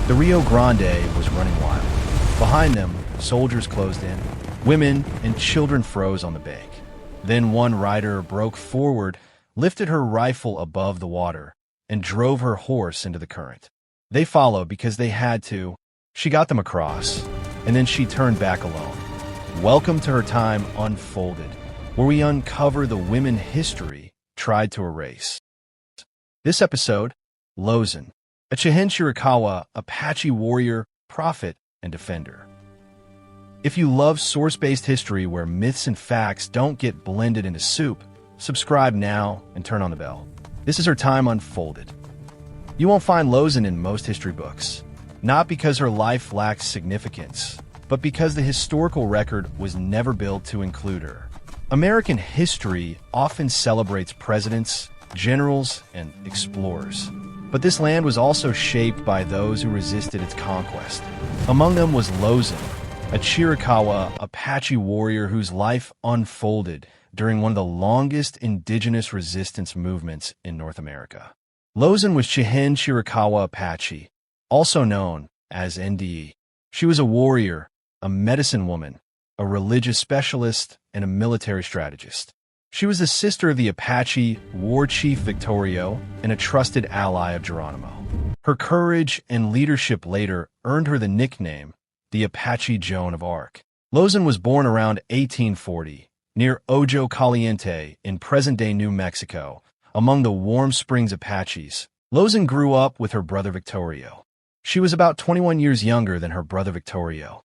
The Rio Grande was running wild. Behind them, soldiers closed in. Women and children froze on the bank. Then one rider broke forward, lifted her rifle above the water, and drove her horse into the current. They followed because they had to. She got them across, and then she turned back alone. Welcome to her time unfolded, where we uncover the women history tried to erase. This episode, Lozen, a Chihenne Chiricahua Apache warrior, prophet, and defender. If you love source-based history where myths and facts don't get blended into soup, subscribe now and turn on the bell. This is her time unfolded. You won't find Lozen in most history books, not because her life lacks significance, but because the historical record was never built to include her. American history often celebrates presidents, generals, and explorers. But this land was also shaped by those who resisted its conquest. Among them was Lozen, a Chiricahua Apache warrior whose life unfolded during one of the longest indigenous resistance movements in North America. Lozen was Chihenne Chiricahua Apache, also known as NDE. She was a warrior, a medicine woman, a religious specialist, and a military strategist. She was the sister of the Apache war chief Victorio and a trusted ally of Geronimo. Her courage and leadership later earned her the nickname, the Apache Joan of Arc. Lozen was born around 1840, near Ojo Caliente in present-day New Mexico, among the Warm Springs Apaches. Lozen grew up with her brother Victorio. She was about 21 years younger than her brother Victorio,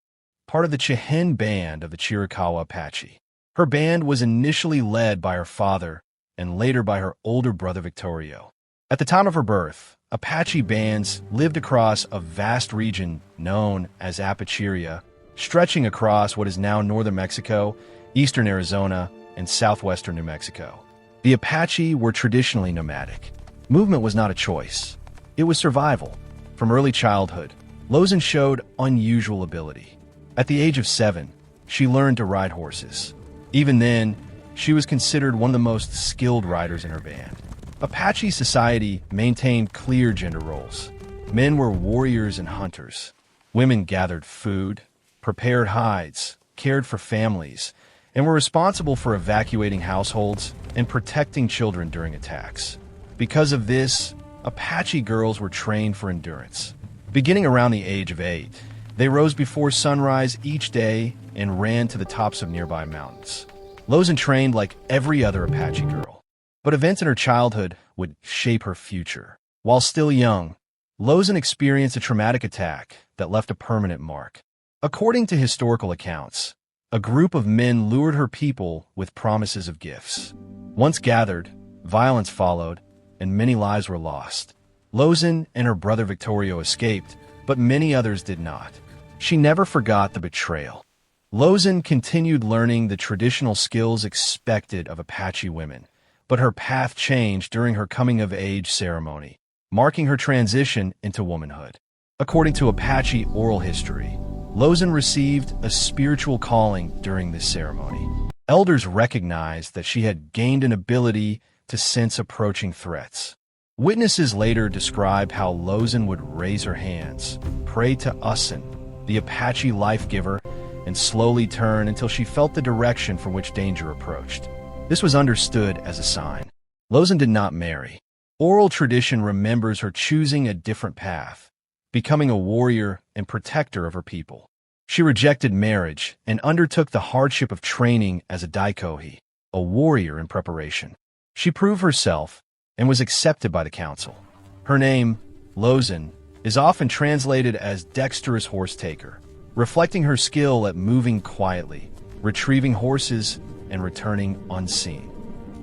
part of the Chihenne band of the Chiricahua Apache. Her band was initially led by her father and later by her older brother Victorio. At the time of her birth, Apache bands lived across a vast region known as Apacheria, stretching across what is now northern Mexico, eastern Arizona, and southwestern New Mexico. The Apache were traditionally nomadic. Movement was not a choice. It was survival. From early childhood, Lozen showed unusual ability. At the age of 7, she learned to ride horses. Even then, she was considered one of the most skilled riders in her band. Apache society maintained clear gender roles. Men were warriors and hunters. Women gathered food, prepared hides, cared for families, and were responsible for evacuating households and protecting children during attacks. Because of this, Apache girls were trained for endurance. Beginning around the age of 8, they rose before sunrise each day and ran to the tops of nearby mountains. Lozen trained like every other Apache girl, but events in her childhood would shape her future. While still young, Lozen experienced a traumatic attack that left a permanent mark. According to historical accounts, a group of men lured her people with promises of gifts. Once gathered, violence followed, and many lives were lost. Lozen and her brother Victorio escaped, but many others did not. She never forgot the betrayal. Lozen continued learning the traditional skills expected of Apache women, but her path changed during her coming-of-age ceremony, marking her transition into womanhood. According to Apache oral history, Lozen received a spiritual calling during this ceremony. Elders recognized that she had gained an ability to sense approaching threats. Witnesses later describe how Lozen would raise her hands, pray to Usin, the Apache life-giver, and slowly turn until she felt the direction from which danger approached. This was understood as a sign. Lozen did not marry. Oral tradition remembers her choosing a different path, becoming a warrior and protector of her people. She rejected marriage and undertook the hardship of training as a daikohi, a warrior in preparation. She proved herself and was accepted by the council. Her name, Lozen, is often translated as dexterous horse taker, reflecting her skill at moving quietly, retrieving horses, and returning unseen.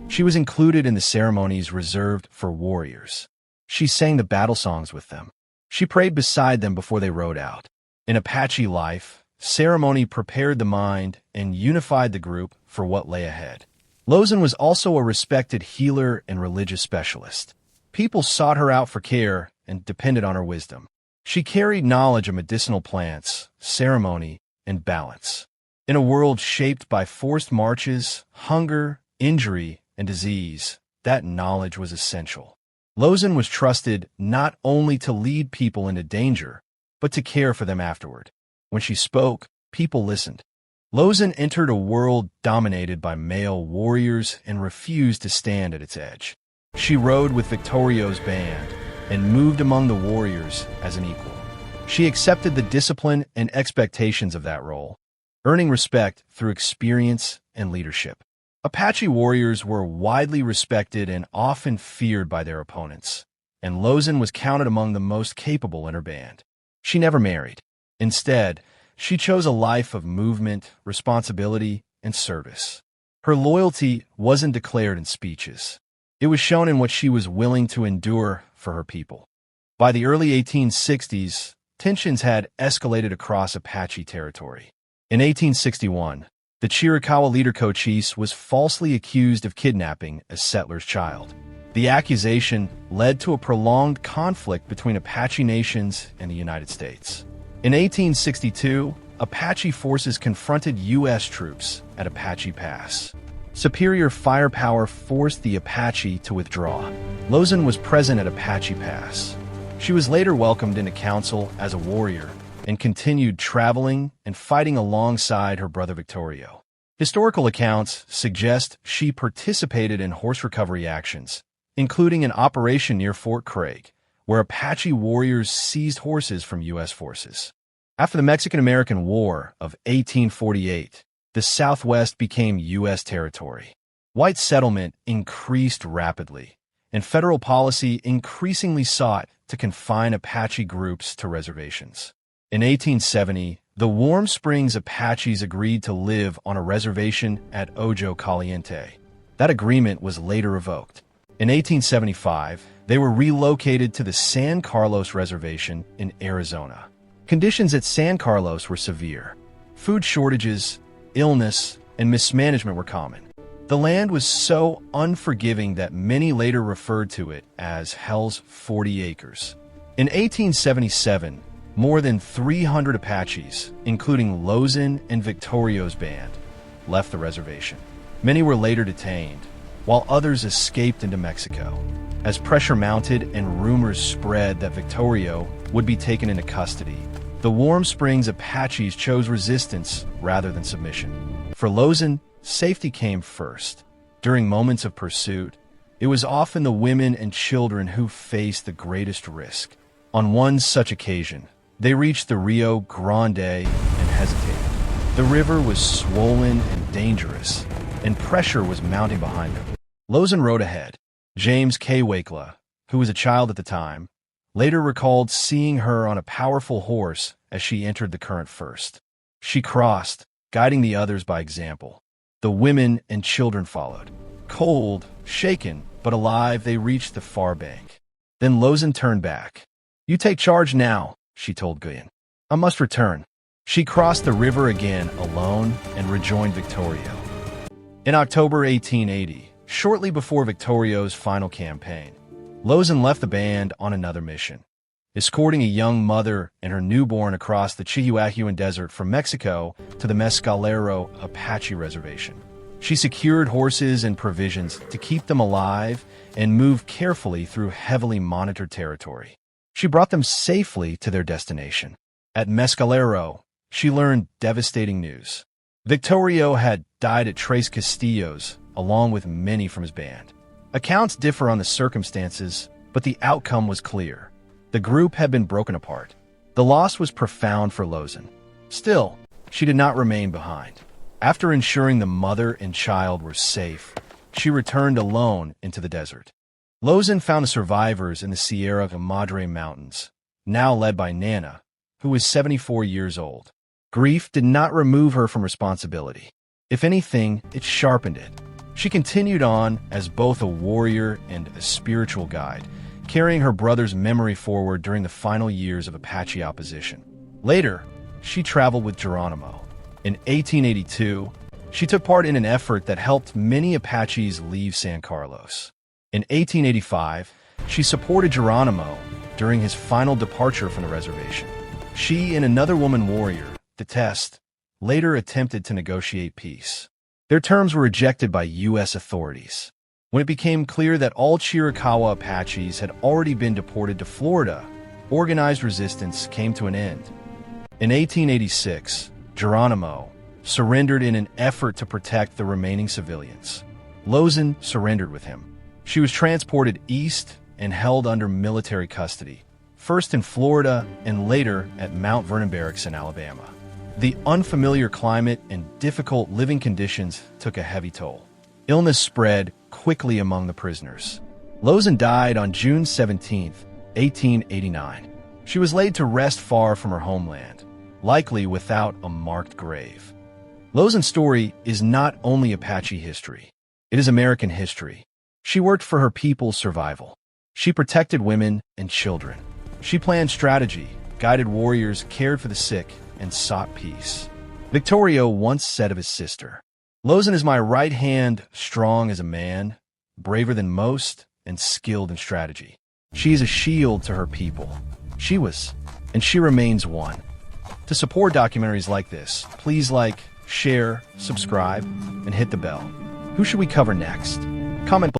She was included in the ceremonies reserved for warriors. She sang the battle songs with them. She prayed beside them before they rode out. In Apache life, ceremony prepared the mind and unified the group for what lay ahead. Lozen was also a respected healer and religious specialist. People sought her out for care and depended on her wisdom. She carried knowledge of medicinal plants, ceremony, and balance. In a world shaped by forced marches, hunger, injury, and disease, that knowledge was essential. Lozen was trusted not only to lead people into danger, but to care for them afterward. When she spoke, people listened. Lozen entered a world dominated by male warriors and refused to stand at its edge. She rode with Victorio's band and moved among the warriors as an equal. She accepted the discipline and expectations of that role, earning respect through experience and leadership. Apache warriors were widely respected and often feared by their opponents, and Lozen was counted among the most capable in her band. She never married. Instead, she chose a life of movement, responsibility, and service. Her loyalty wasn't declared in speeches. It was shown in what she was willing to endure for her people. By the early 1860s, tensions had escalated across Apache territory. In 1861, the Chiricahua leader Cochise was falsely accused of kidnapping a settler's child. The accusation led to a prolonged conflict between Apache nations and the United States. In 1862, Apache forces confronted U.S. troops at Apache Pass. Superior firepower forced the Apache to withdraw. Lozen was present at Apache Pass. She was later welcomed into council as a warrior and continued traveling and fighting alongside her brother Victorio. Historical accounts suggest she participated in horse recovery actions, including an operation near Fort Craig, where Apache warriors seized horses from U.S. forces. After the Mexican-American War of 1848, the Southwest became U.S. territory. White settlement increased rapidly, and federal policy increasingly sought to confine Apache groups to reservations. In 1870, the Warm Springs Apaches agreed to live on a reservation at Ojo Caliente. That agreement was later revoked. In 1875, they were relocated to the San Carlos Reservation in Arizona. Conditions at San Carlos were severe. Food shortages, illness, and mismanagement were common. The land was so unforgiving that many later referred to it as Hell's 40 Acres. In 1877, more than 300 Apaches, including Lozen and Victorio's band, left the reservation. Many were later detained, while others escaped into Mexico. As pressure mounted and rumors spread that Victorio would be taken into custody, the Warm Springs Apaches chose resistance rather than submission. For Lozen, safety came first. During moments of pursuit, it was often the women and children who faced the greatest risk. On one such occasion, they reached the Rio Grande and hesitated. The river was swollen and dangerous, and pressure was mounting behind them. Lozen rode ahead. James K. Wakela, who was a child at the time, later recalled seeing her on a powerful horse as she entered the current first. She crossed, guiding the others by example. The women and children followed. Cold, shaken, but alive, they reached the far bank. Then Lozen turned back. "You take charge now," she told Guyan. "I must return." She crossed the river again alone and rejoined Victorio. In October 1880, shortly before Victorio's final campaign, Lozen left the band on another mission, escorting a young mother and her newborn across the Chihuahuan Desert from Mexico to the Mescalero Apache Reservation. She secured horses and provisions to keep them alive and moved carefully through heavily monitored territory. She brought them safely to their destination. At Mescalero, she learned devastating news. Victorio had died at Tres Castillos, along with many from his band. Accounts differ on the circumstances, but the outcome was clear. The group had been broken apart. The loss was profound for Lozen. Still, she did not remain behind. After ensuring the mother and child were safe, she returned alone into the desert. Lozen found the survivors in the Sierra Madre Mountains, now led by Nana, who was 74 years old. Grief did not remove her from responsibility. If anything, it sharpened it. She continued on as both a warrior and a spiritual guide, carrying her brother's memory forward during the final years of Apache opposition. Later, she traveled with Geronimo. In 1882, she took part in an effort that helped many Apaches leave San Carlos. In 1885, she supported Geronimo during his final departure from the reservation. She and another woman warrior, Detest, later attempted to negotiate peace. Their terms were rejected by U.S. authorities. When it became clear that all Chiricahua Apaches had already been deported to Florida, organized resistance came to an end. In 1886, Geronimo surrendered in an effort to protect the remaining civilians. Lozen surrendered with him. She was transported east and held under military custody, first in Florida and later at Mount Vernon Barracks in Alabama. The unfamiliar climate and difficult living conditions took a heavy toll. Illness spread quickly among the prisoners. Lozen died on June 17, 1889. She was laid to rest far from her homeland, likely without a marked grave. Lozen's story is not only Apache history. It is American history. She worked for her people's survival. She protected women and children. She planned strategy, guided warriors, cared for the sick, and sought peace. Victorio once said of his sister, "Lozen is my right hand, strong as a man, braver than most, and skilled in strategy. She is a shield to her people. She was, and she remains one." To support documentaries like this, please like, share, subscribe, and hit the bell. Who should we cover next? Comment below.